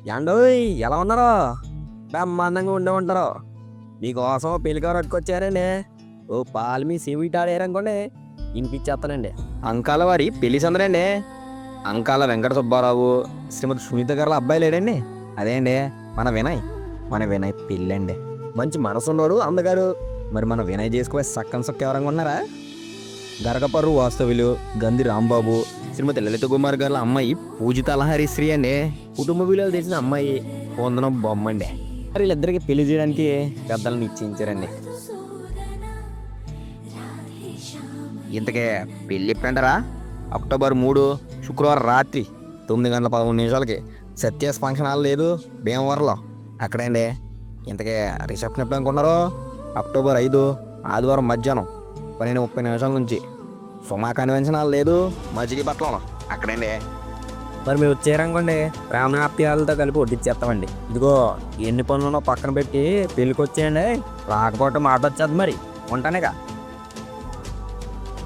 యాండోయ్ ఎలా ఉన్నారో బ్రహ్మాండంగా ఉండే ఉంటారు. మీకోసం పెళ్లికారు పట్టుకొచ్చారండి. ఓ పాలు మీ సీవిట్ ఆడారనుకోండి ఇంపిచ్చేస్తానండి. అంకాల వారి పెళ్లి సందరండి. అంకాల వెంకట సుబ్బారావు శ్రీమతి సునీత గారు అబ్బాయి లేడండి. అదే అండి మన వినయ్ పెళ్ళండి. మంచి మనసున్నోడు అందగారు. మరి మన వినయ్ చేసుకోవే సక్కన సొక్క ఎవరంగా ఉన్నారా? గరగపర్రు వాస్తవులు గంధి రాంబాబు శ్రీమతి లలిత కుమార్ గారి అమ్మాయి పూజిత లహరిశ్రీ అండి. కుటుంబ విలువలు తెలిసిన అమ్మాయి పొందడం బొమ్మండి. మరి వీళ్ళిద్దరికి పెళ్లి చేయడానికి పెద్దలను నిశ్చయించారండి. ఇంతకే పెళ్ళి ఎప్పుడంటారా? అక్టోబర్ 3 శుక్రవారం రాత్రి 9:13 సత్యాస్ ఫంక్షన్ హాల్ లేదు భీమవరంలో అక్కడే అండి. ఇంతకే రిసెప్షన్ ఎప్పుడు అనుకున్నారు? అక్టోబర్ 5 ఆదివారం మధ్యాహ్నం 12:30 నుంచి సుమా కన్వెన్షన్ హాల్ లేదు మజిలీపట్నంలో అక్కడండి. మరి మీరు వచ్చారనుకోండి ప్రాణాప్యాలతో కలిపి వడ్డిచ్చేస్తామండి. ఇదిగో ఎన్ని పనులున్నో పక్కన పెట్టి పెళ్ళికి వచ్చేయండి. రాకపోతే మాట వచ్చేది. మరి ఉంటానేగా.